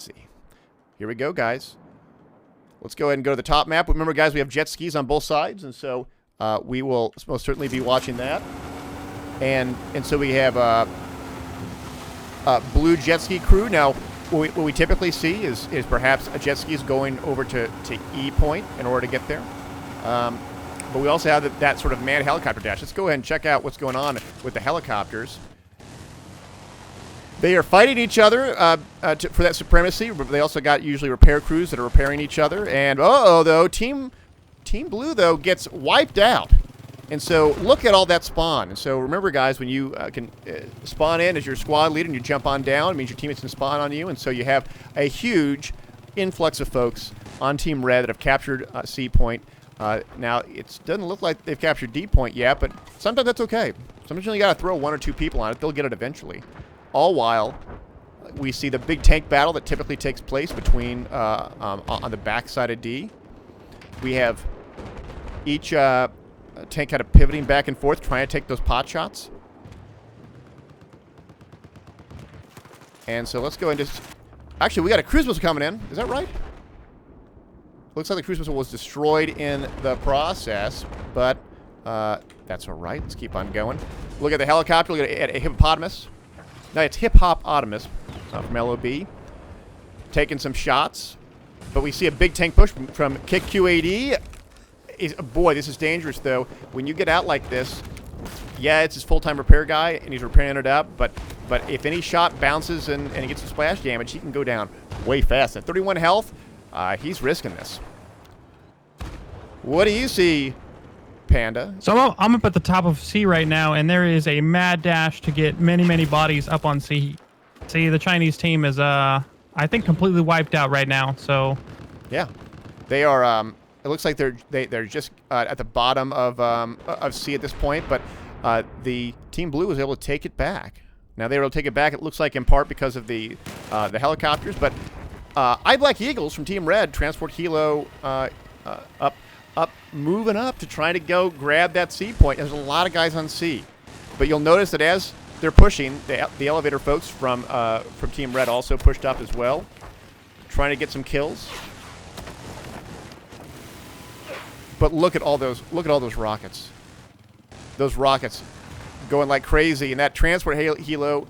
see. Here we go, guys. Let's go ahead and go to the top map. Remember, guys, we have jet skis on both sides, and so we will most certainly be watching that. And so we have blue jet ski crew. Now, what we typically see is perhaps a jet ski is going over to E point in order to get there. But we also have that sort of manned helicopter dash. Let's go ahead and check out what's going on with the helicopters. They are fighting each other for that supremacy. They also got usually repair crews that are repairing each other. And though Team Blue though gets wiped out. And so look at all that spawn. And so remember, guys, when you can spawn in as your squad leader and you jump on down, it means your teammates can spawn on you. And so you have a huge influx of folks on Team Red that have captured C point. Now, it doesn't look like they've captured D point yet, but sometimes that's okay. Sometimes you got to throw 1 or 2 people on it. They'll get it eventually. All while we see the big tank battle that typically takes place between on the backside of D. We have each tank kind of pivoting back and forth, trying to take those pot shots. And so let's go into... Actually, we got a cruise missile coming in. Is that right? Looks like the cruise missile was destroyed in the process, but that's all right. Let's keep on going. Look at the helicopter. Look at a hippopotamus. No, it's Hippopotamus from LOB. Taking some shots. But we see a big tank push from Kick QAD. Boy, this is dangerous, though. When you get out like this, yeah, it's his full-time repair guy, and he's repairing it up. But if any shot bounces and he gets some splash damage, he can go down way fast. At 31 health, he's risking this. What do you see, Panda? So I'm up at the top of C right now, and there is a mad dash to get many, many bodies up on C. See, the Chinese team is, I think, completely wiped out right now. So, yeah, they are. It looks like they're just at the bottom of C at this point, but the Team Blue was able to take it back. Now they were able to take it back. It looks like in part because of the helicopters, but iBlack Eagles from Team Red transport Hilo moving up to try to go grab that C point. There's a lot of guys on C, but you'll notice that as they're pushing, the elevator folks from Team Red also pushed up as well, trying to get some kills. But look at all those rockets. Those rockets going like crazy, and that transport helo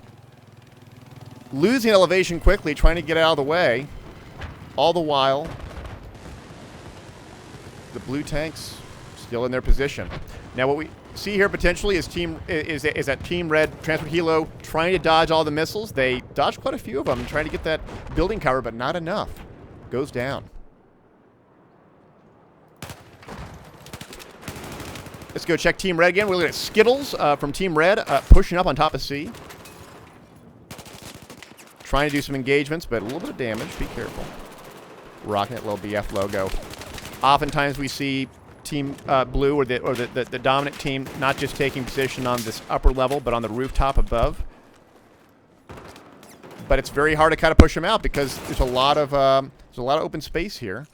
losing elevation quickly, trying to get out of the way. All the while, the blue tanks still in their position. Now, what we see here potentially is that Team Red transport helo trying to dodge all the missiles. They dodged quite a few of them, trying to get that building cover, but not enough. Goes down. Let's go check Team Red again. We're looking at Skittles from Team Red pushing up on top of C. Trying to do some engagements, but a little bit of damage. Be careful. Rocking that little BF logo. Oftentimes we see Team Blue or the dominant team not just taking position on this upper level, but on the rooftop above. But it's very hard to kind of push them out because there's a lot of open space here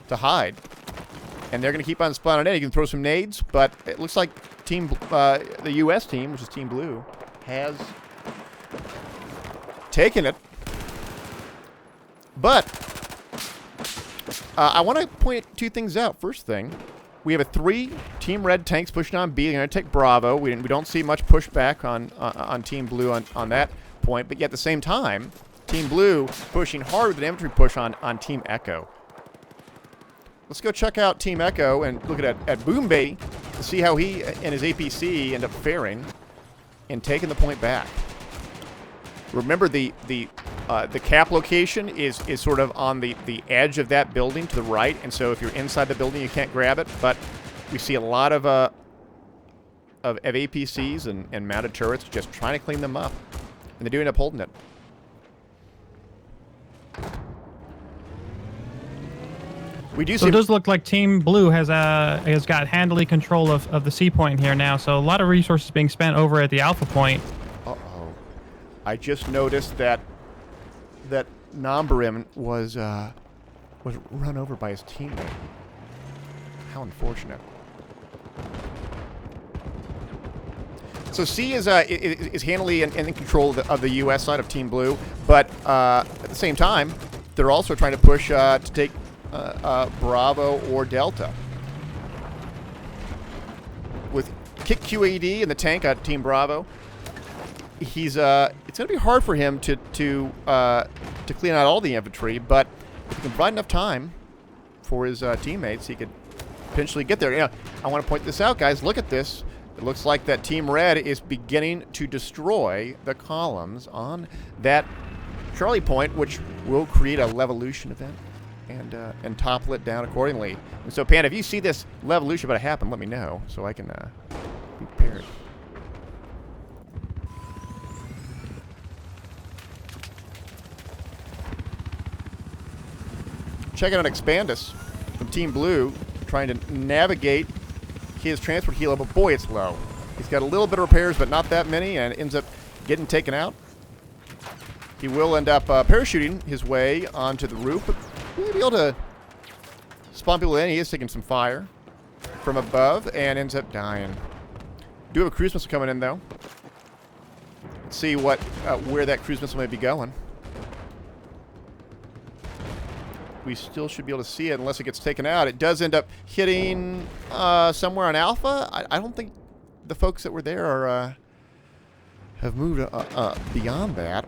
to hide. And they're going to keep on spawning in. You can throw some nades, but it looks like the U.S. team, which is Team Blue, has taken it. But I want to point 2 things out. First thing, we have 3 Team Red tanks pushing on B. They're going to take Bravo. We don't see much pushback on Team Blue on that point. But yet at the same time, Team Blue pushing hard with an infantry push on Team Echo. Let's go check out Team Echo and look at Boom Bay to see how he and his APC end up faring and taking the point back. Remember, the cap location is sort of on the edge of that building to the right, and so if you're inside the building, you can't grab it. But we see a lot of APCs and mounted turrets just trying to clean them up, and they do end up holding it. We do so it does look like Team Blue has got handily control of the C point here now. So a lot of resources being spent over at the Alpha point. Uh-oh. I just noticed that Nambarim was run over by his teammate. How unfortunate. So C is handily in control of the U.S. side of Team Blue, but at the same time, they're also trying to push to take Bravo or Delta. With Kick QAD in the tank at Team Bravo, he's it's going to be hard for him to clean out all the infantry, but if he can provide enough time for his teammates, he could potentially get there. Yeah, I want to point this out, guys. Look at this. It looks like that Team Red is beginning to destroy the columns on that Charlie Point, which will create a Levolution event and topple it down accordingly. And so, Panda, if you see this Levolution about to happen, let me know so I can be prepared. Check out Expandus from Team Blue, trying to navigate his transport helo, but boy, it's low. He's got a little bit of repairs, but not that many, and ends up getting taken out. He will end up parachuting his way onto the roof, but will he be able to spawn people in? He is taking some fire from above and ends up dying. Do have a cruise missile coming in, though. Let's see what where that cruise missile may be going. We still should be able to see it unless it gets taken out. It does end up hitting somewhere on Alpha. I don't think the folks that were there are have moved beyond that.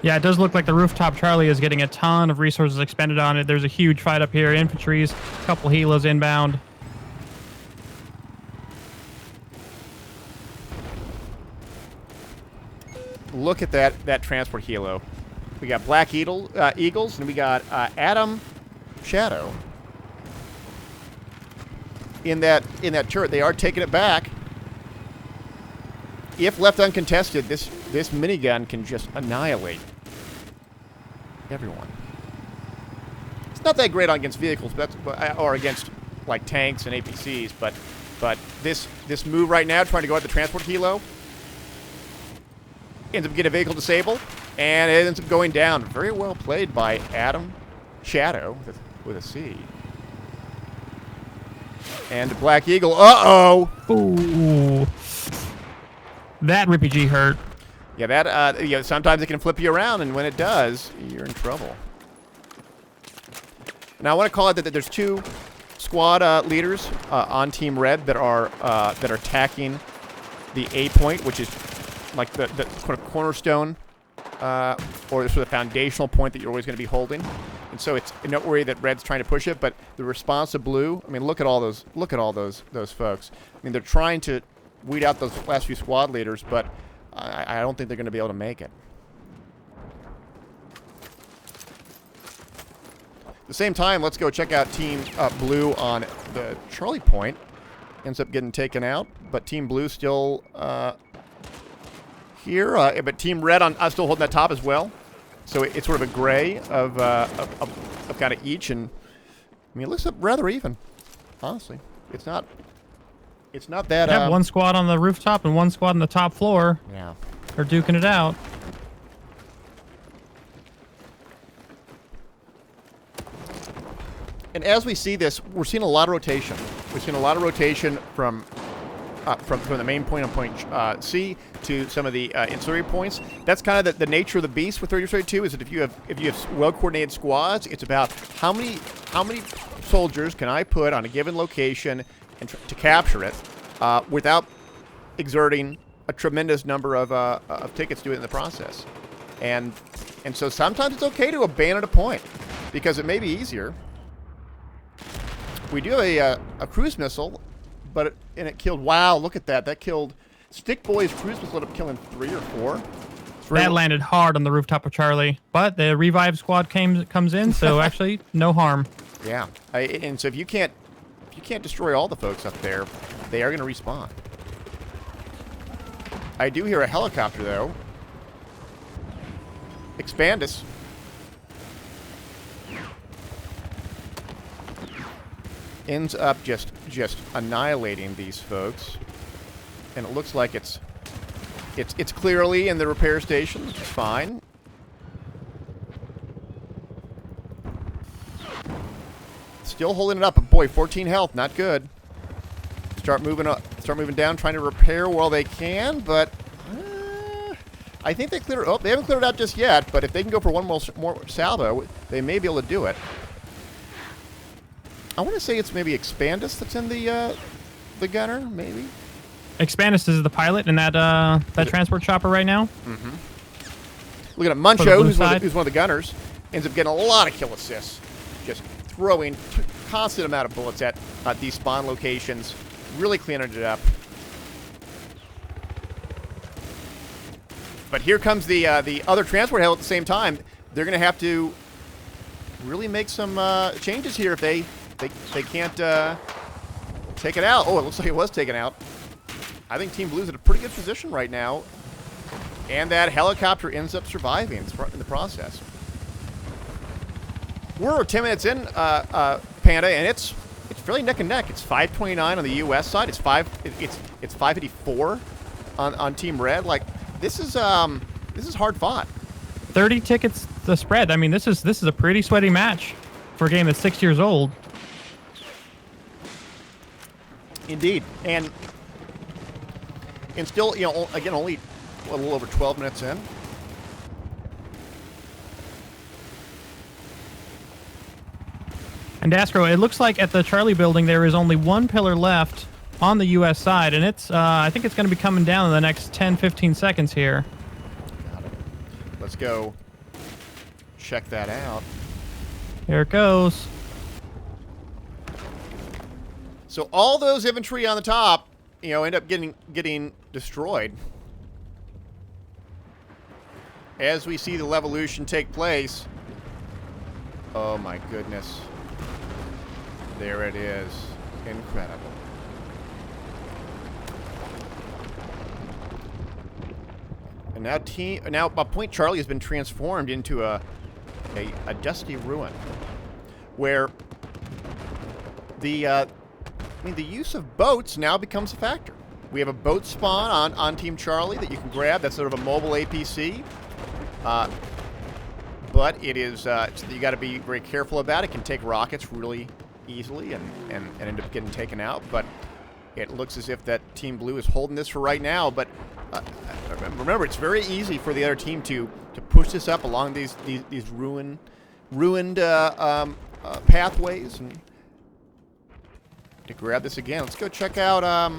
Yeah, it does look like the rooftop Charlie is getting a ton of resources expended on it. There's a huge fight up here. Infantry's, a couple helos inbound. Look at that transport helo. We got Black Eagles, and we got Adam Shadow. In that turret, they are taking it back. If left uncontested, this minigun can just annihilate everyone. It's not that great against vehicles, or against like tanks and APCs, but this move right now, trying to go at the transport helo, ends up getting a vehicle disabled, and it ends up going down. Very well played by Adam Shadow with a C. And the Black Eagle. Uh-oh! Ooh. That RPG hurt. Yeah, that sometimes it can flip you around, and when it does, you're in trouble. Now I want to call out that there's two squad leaders on Team Red that are attacking the A point, which is like the sort of cornerstone or the sort of foundational point that you're always going to be holding. And so it's not worry that Red's trying to push it, but the response of Blue. I mean, look at all those folks. I mean, they're trying to weed out those last few squad leaders, but I don't think they're going to be able to make it. At the same time, let's go check out Team Blue on the Charlie Point. Ends up getting taken out, but Team Blue still here. But Team Red on still holding that top as well. So it's sort of a gray of kind of each, and I mean it looks rather even. Honestly, it's not that. Have one squad on the rooftop and one squad on the top floor. Yeah, they're duking it out. And as we see this, we're seeing a lot of rotation. We've seen a lot of rotation from the main point on point C to some of the ancillary points. That's kind of the nature of the beast with 3032 is that if you have well coordinated squads, it's about how many soldiers can I put on a given location and to capture it without exerting a tremendous number of tickets to it in the process. And so sometimes it's okay to abandon a point because it may be easier. We do have a cruise missile, but it killed. Wow, look at that! That killed Stick Boy's cruise missile. Ended up killing 3 or 4. That landed hard on the rooftop of Charlie, but the revive squad comes in, so actually no harm. Yeah, and so if you can't destroy all the folks up there, they are going to respawn. I do hear a helicopter though. Expandus. Ends up just annihilating these folks, and it looks like it's clearly in the repair station. It's fine. Still holding it up, but boy, 14 health, not good. Start moving up, start moving down, trying to repair while they can, but I think they cleared. Oh, they haven't cleared it out just yet. But if they can go for one more salvo, they may be able to do it. I want to say it's maybe Expandus that's in the gunner, maybe. Expandus is the pilot in that transport chopper right now. Mm-hmm. Look at him. Muncho, who's one of the gunners, ends up getting a lot of kill assists. Just throwing constant amount of bullets at these spawn locations. Really cleaning it up. But here comes the other transport hell at the same time. They're going to have to really make some changes here if they can't take it out. Oh, it looks like it was taken out. I think Team Blue's in a pretty good position right now. And that helicopter ends up surviving in the process. We're 10 minutes in, Panda, and it's fairly neck and neck. It's 529 on the U.S. side. It's 584 on Team Red. Like, this is hard fought. 30 tickets the spread. I mean, this is a pretty sweaty match for a game that's 6 years old. Indeed, and still, you know, again, only a little over 12 minutes in. And Astro, it looks like at the Charlie building there is only one pillar left on the U.S. side, and it's I think it's going to be coming down in the next 10-15 seconds here. Got it. Let's go check that out. Here it goes. So all those infantry on the top, you know, end up getting destroyed. As we see the Levolution take place. Oh my goodness. There it is. Incredible. And now Point Charlie has been transformed into a dusty ruin, where the use of boats now becomes a factor. We have a boat spawn on Team Charlie that you can grab. That's sort of a mobile APC. But it is you got to be very careful about it. It can take rockets really easily and end up getting taken out. But it looks as if that Team Blue is holding this for right now. But remember, it's very easy for the other team to push this up along these ruined pathways and to grab this again. Let's go check out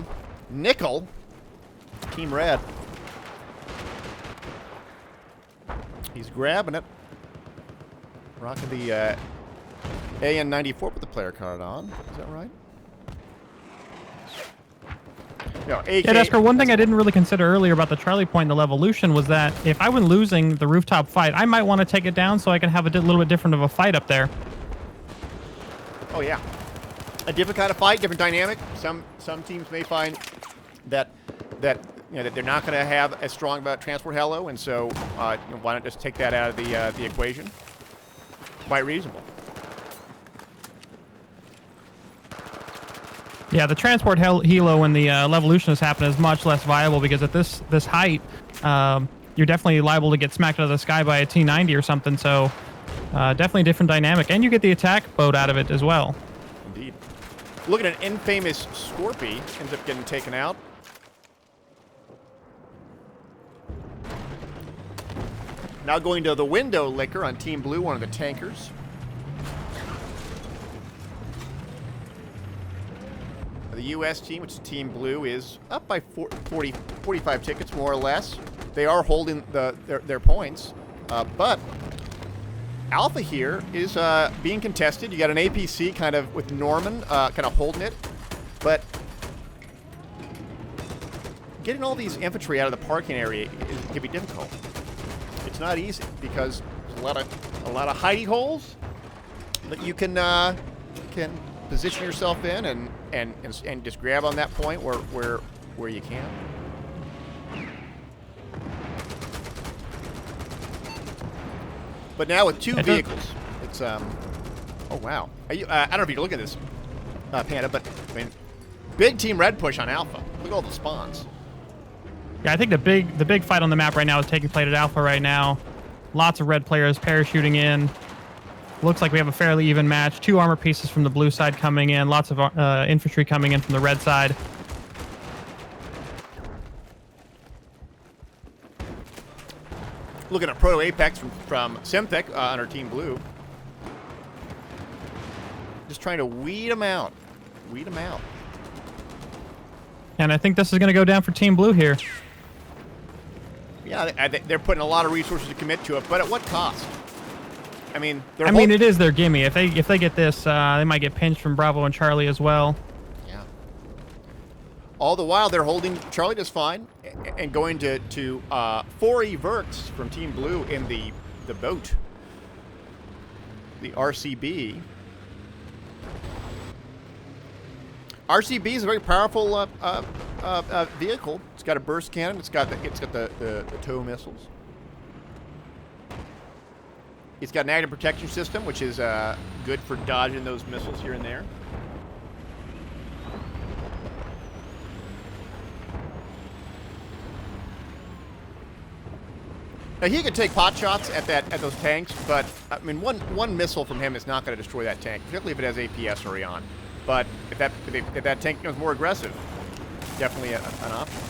Nickel, Team Red. He's grabbing it. Rocking the AN-94 with the player card on. Is that right? No, AK. Yeah, Desker, one thing I didn't really consider earlier about the Charlie Point and the Levolution was that if I were losing the rooftop fight, I might want to take it down so I can have a little bit different of a fight up there. Oh, yeah. A different kind of fight, different dynamic. Some teams may find that they're not going to have as strong about transport helo, and so why not just take that out of the equation? Quite reasonable. Yeah, the transport helo when the Levolution has happened is much less viable because at this height, you're definitely liable to get smacked out of the sky by a T-90 or something. So definitely a different dynamic, and you get the attack boat out of it as well. Indeed. Look at an infamous Scorpy ends up getting taken out. Now going to the window licker on Team Blue, one of the tankers. The U.S. team, which is Team Blue, is up by 45 tickets, more or less. They are holding their points. But Alpha here is being contested. You got an APC kind of with Norman kind of holding it. But getting all these infantry out of the parking area can be difficult. It's not easy because there's a lot of hidey holes that you can position yourself in and just grab on that point where you can. But now with two vehicles, it's oh wow. I don't know if you can look at this, Panda, but I mean, big Team Red push on Alpha. Look at all the spawns. Yeah, I think the big fight on the map right now is taking place at Alpha right now. Lots of red players parachuting in. Looks like we have a fairly even match. 2 armor pieces from the blue side coming in. Lots of infantry coming in from the red side. Looking at Proto Apex from Semtech on our Team Blue. Just trying to weed them out. Weed them out. And I think this is going to go down for Team Blue here. Yeah, they're putting a lot of resources to commit to it, but at what cost? I mean, it is their gimme. If they get this, they might get pinched from Bravo and Charlie as well. Yeah. All the while, they're holding Charlie just fine and going to 4E Verks from Team Blue in the boat, the RCB. RCB is a very powerful vehicle. It's got a burst cannon. It's got the tow missiles. It's got an active protection system, which is good for dodging those missiles here and there. Now he can take pot shots at those tanks, but I mean one missile from him is not going to destroy that tank, particularly if it has APS early on. But if that tank becomes more aggressive, definitely an option.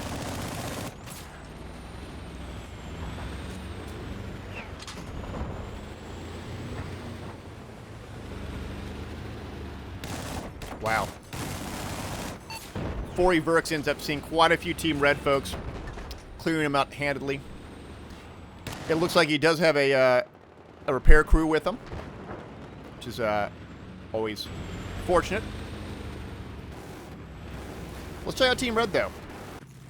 Wow. 4E Verks ends up seeing quite a few Team Red folks, clearing them out handedly. It looks like he does have a repair crew with him, which is always fortunate. Let's check out Team Red, though.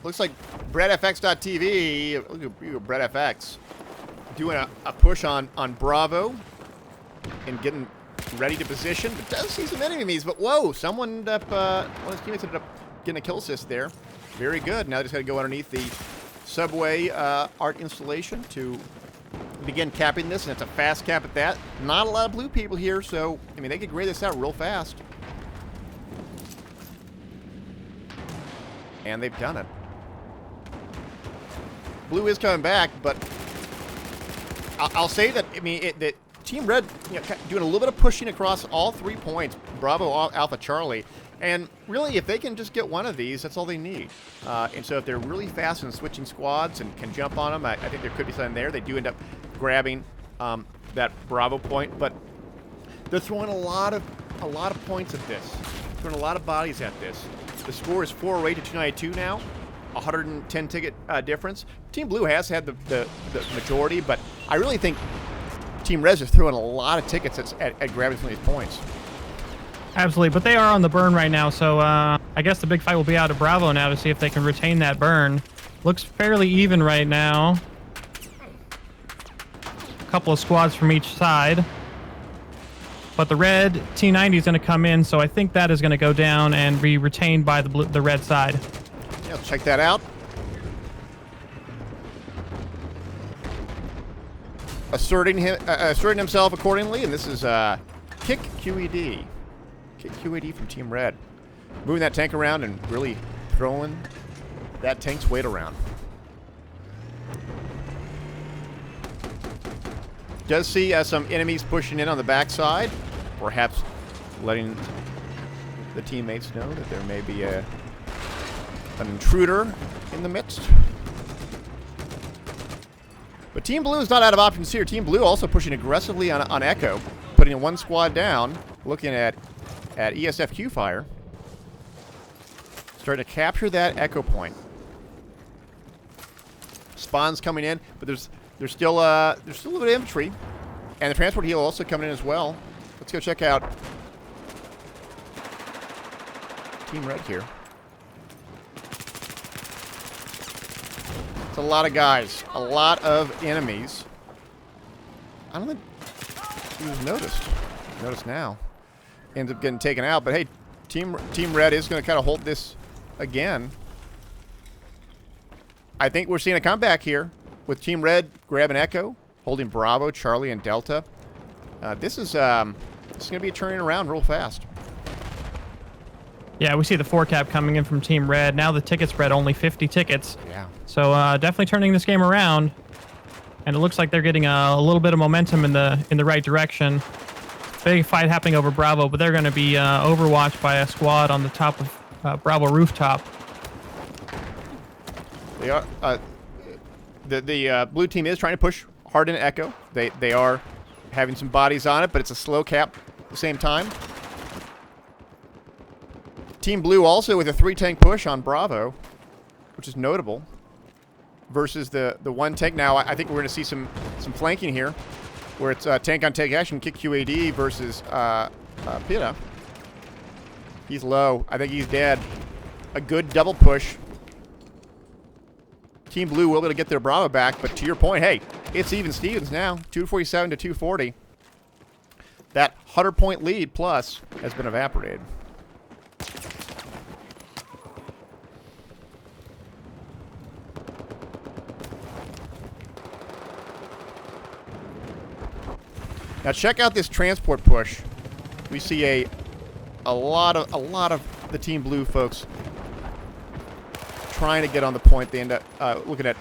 Looks like BrettFX.tv, look at BrettFX, doing a push on Bravo and getting ready to position, but does see some enemies. But whoa, someone ended up, one of his teammates ended up getting a kill assist there. Very good. Now they just got to go underneath the subway art installation to begin capping this, and it's a fast cap at that. Not a lot of blue people here, so I mean they could grade this out real fast. And they've done it. Blue is coming back, but I'll say that I mean that Team Red, doing a little bit of pushing across all 3 points, Bravo, Alpha, Charlie, and really if they can just get one of these, that's all they need. And so if they're really fast in switching squads and can jump on them, I think there could be something there. They do end up grabbing that Bravo point, but they're throwing a lot of points at this, throwing a lot of bodies at this. The score is 408 to 292 now, 110 ticket difference. Team Blue has had the majority, but I really think Team Red is throwing a lot of tickets at grabbing some of these points. Absolutely, but they are on the burn right now, so I guess the big fight will be out of Bravo now to see if they can retain that burn. Looks fairly even right now. A couple of squads from each side. But the red T90 is going to come in, so I think that is going to go down and be retained by the red side. Yeah, check that out. Asserting himself accordingly, and this is Kick QED. Kick QED from Team Red. Moving that tank around and really throwing that tank's weight around. Does see some enemies pushing in on the backside, perhaps letting the teammates know that there may be an intruder in the midst. But Team Blue is not out of options here. Team Blue also pushing aggressively on Echo, putting one squad down, looking at ESFQ fire. Starting to capture that Echo point. Spawns coming in, but there's still a little bit of infantry, and the transport heal also coming in as well. Let's go check out Team Red here. It's a lot of guys, a lot of enemies. I don't think he was noticed. Notice now. Ends up getting taken out, but hey, Team Red is going to kind of hold this again. I think we're seeing a comeback here with Team Red grabbing Echo, holding Bravo, Charlie, and Delta. This is going to be turning around real fast. Yeah, we see the 4-cap coming in from Team Red. Now the ticket spread only 50 tickets. Yeah. So definitely turning this game around. And it looks like they're getting a little bit of momentum in the right direction. Big fight happening over Bravo, but they're going to be overwatched by a squad on the top of Bravo rooftop. They are. The blue team is trying to push Hardened Echo. They are having some bodies on it, but it's a slow cap at the same time. Team Blue also with a 3-tank push on Bravo, which is notable, versus the 1 tank. Now, I think we're going to see some flanking here, where it's tank on tank action, kick QAD versus Pita. He's low. I think he's dead. A good double push. Team Blue will be able to get their Bravo back, but to your point, hey, it's even Stevens now, 247 to 240. That 100-point lead plus has been evaporated. Now check out this transport push. We see a lot of the Team Blue folks trying to get on the point. They end up looking at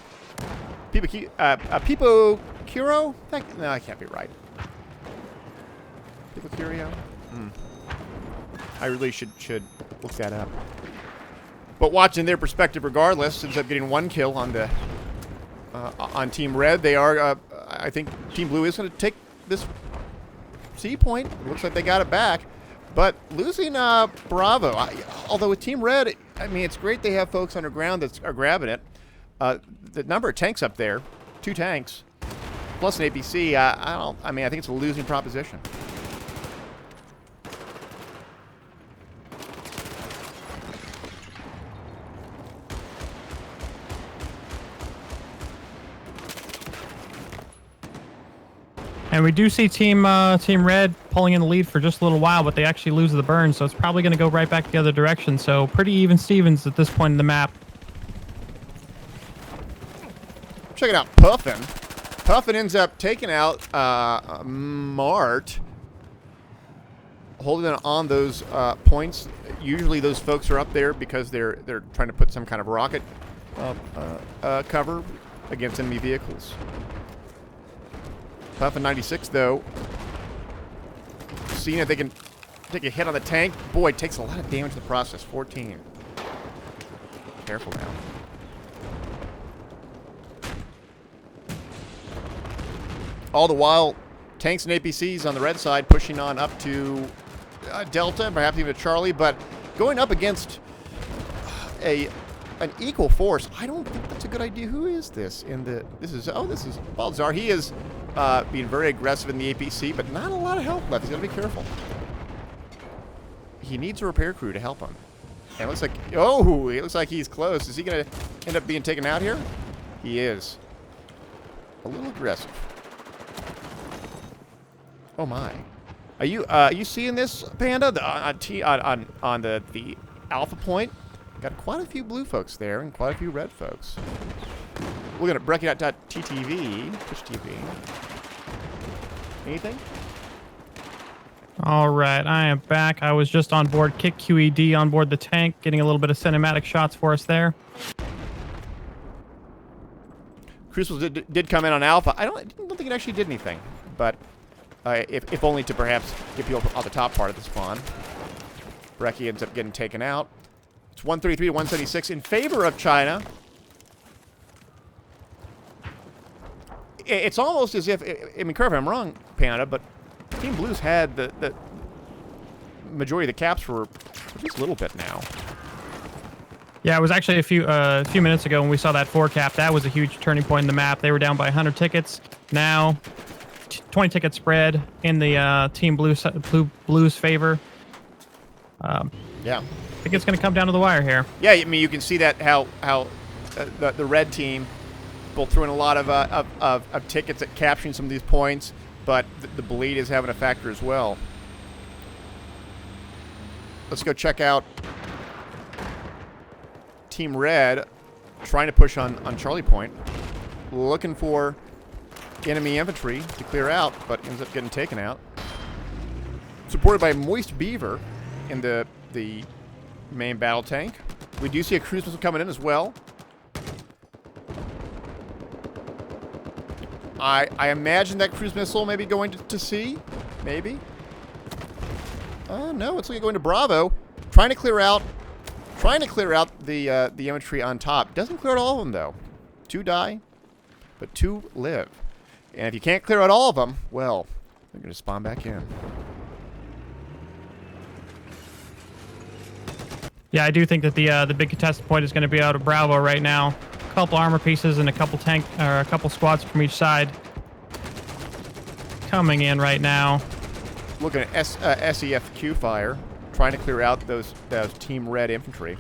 Pipo Kuro? No, that can't be right. Pipo Curio? I really should look that up. But watching their perspective regardless, ends up getting 1 kill on the on Team Red. They are, I think Team Blue is going to take this C point. It looks like they got it back. But losing Bravo, although with Team Red, I mean, it's great they have folks underground that are grabbing it. The number of tanks up there, 2 tanks, plus an APC, I mean, I think it's a losing proposition. And we do see Team Red pulling in the lead for just a little while, but they actually lose the burn, so it's probably going to go right back the other direction. So pretty even Stevens at this point in the map. Check it out, Puffin. Puffin ends up taking out Mart, holding on those points. Usually those folks are up there because they're trying to put some kind of rocket cover against enemy vehicles. Puffin 96 though, seeing if they can take a hit on the tank. Boy, it takes a lot of damage in the process. 14. Careful now. All the while, tanks and APCs on the red side pushing on up to Delta, perhaps even to Charlie, but going up against an equal force. I don't think that's a good idea. Who is this in the? This is Balzar. He is being very aggressive in the APC, but not a lot of help left. He's got to be careful. He needs a repair crew to help him. And it looks like, oh, it looks like he's close. Is he going to end up being taken out here? He is. A little aggressive. Oh my. Are you seeing this, Panda? On the Alpha point? Got quite a few blue folks there and quite a few red folks. Looking at Breakout.ttv, Twitch TV. Anything? All right, I am back. I was just on board Kick QED on board the tank, getting a little bit of cinematic shots for us there. Crucible did come in on Alpha. I don't think it actually did anything, but if only to perhaps get people off the top part of the spawn. Brecci ends up getting taken out. It's 133 to 176 in favor of China. It's almost as if, I mean, correct me if I'm wrong, Panda, but Team Blues had the majority of the caps for just a little bit now. Yeah, it was actually a few minutes ago when we saw that 4 cap. That was a huge turning point in the map. They were down by 100 tickets. Now, 20 ticket spread in the Team Blues favor. Yeah. I think it's going to come down to the wire here. Yeah, I mean, you can see that how the red team both threw in a lot of tickets at capturing some of these points, but the bleed is having a factor as well. Let's go check out Team Red trying to push on Charlie Point, looking for enemy infantry to clear out, but ends up getting taken out. Supported by Moist Beaver in the main battle tank. We do see a cruise missile coming in as well. I imagine that cruise missile may be going to C. Maybe. No, it's going to Bravo. Trying to clear out the infantry on top. Doesn't clear out all of them though. 2 die, but 2 live. And if you can't clear out all of them, well, they're going to spawn back in. Yeah, I do think that the big contested point is going to be out of Bravo right now. A couple armor pieces and a couple squads from each side coming in right now. Looking at SEFQ fire, trying to clear out those Team Red infantry.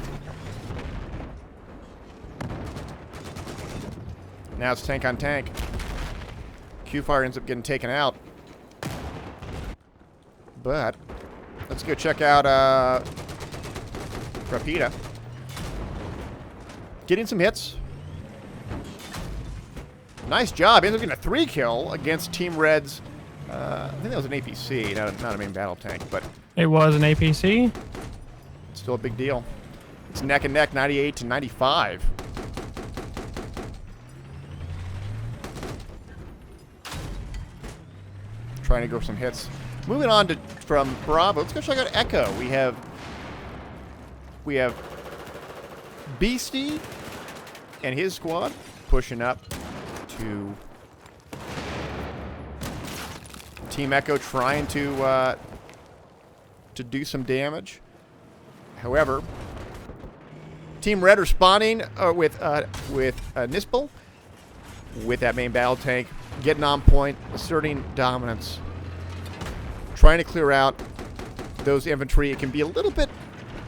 Now it's tank on tank. Q-Fire ends up getting taken out. But let's go check out Rapida. Getting some hits. Nice job. Ends up getting a 3-kill against Team Red's. I think that was an APC, not a main battle tank, but it was an APC. It's still a big deal. It's neck and neck, 98 to 95. Trying to go for some hits. Moving on from Bravo, let's go check out Echo. We have Beastie and his squad pushing up to Team Echo, trying to do some damage. However, Team Red responding with Nispel with that main battle tank, getting on point, asserting dominance, trying to clear out those infantry. It can be a little bit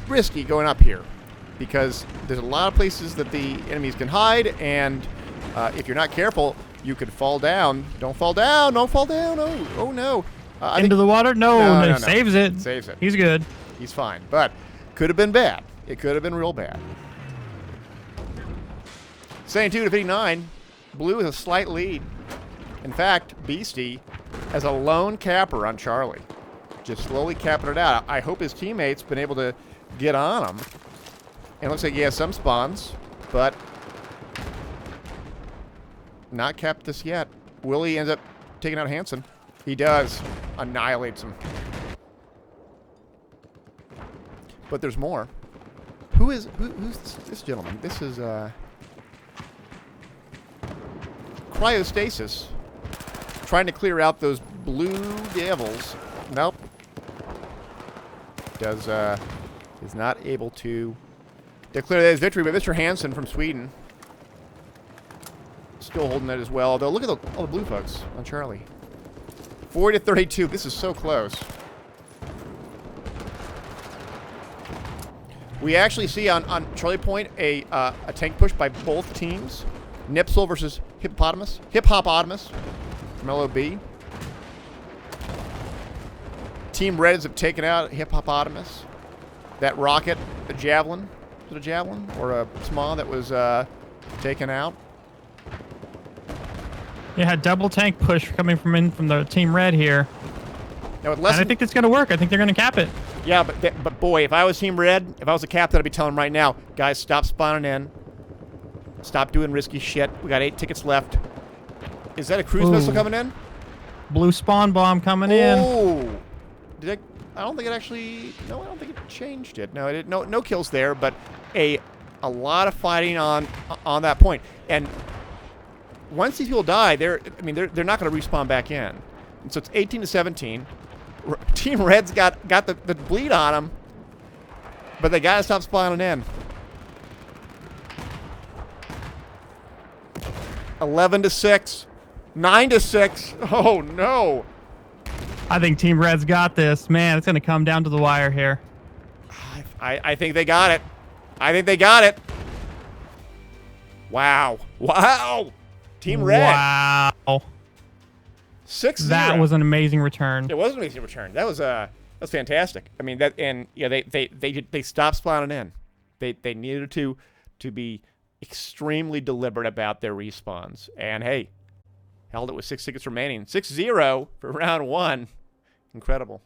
risky going up here because there's a lot of places that the enemies can hide, and if you're not careful, you could fall down. Don't fall down. Don't fall down. Oh no. Into the water? No, no. Saves it. Saves it. He's good. He's fine. But could have been bad. It could have been real bad. 72 to 59. Blue has a slight lead. In fact, Beastie has a lone capper on Charlie. Just slowly capping it out. I hope his teammates been able to get on him. And it looks like he has some spawns, but not capped this yet. Willie ends up taking out Hanson. He does. Annihilates him. But there's more. Who's this gentleman? This is Cryostasis. Trying to clear out those blue devils. Nope. Is not able to declare that his victory, but Mr. Hansen from Sweden still holding that as well. Although look at all the blue folks on Charlie. 40 to 32. This is so close. We actually see on Charlie Point a tank push by both teams. Nipsel versus Hippopotamus. Hippopotamus from LOB. Team Reds have taken out Hippopotamus. That rocket, the javelin. Was it a javelin or a SMAW that was taken out? You had double tank push coming from the Team Red here. Now with and I think it's going to work. I think they're going to cap it. Yeah, but boy, if I was Team Red, if I was a captain, I'd be telling them right now, guys, stop spawning in. Stop doing risky shit. We got 8 tickets left. Is that a cruise missile coming in? Blue spawn bomb coming in. Oh, I don't think it actually. No, I don't think it changed it. No, it didn't. No kills there, but a lot of fighting on that point. And once these people die, they're not going to respawn back in. And so it's 18 to 17. Team Red's got the bleed on them, but they got to stop spawning in. 11 to 6. 9 to 6. Oh no. I think Team Red's got this. Man, it's going to come down to the wire here. I think they got it. I think they got it. Wow. Wow. Team Red. Wow. 6-0. That was an amazing return. It was an amazing return. That was fantastic. I mean, they stopped spawning in. They needed to be extremely deliberate about their respawns. And hey, held it with 6 tickets remaining. 6-0 for round 1. Incredible.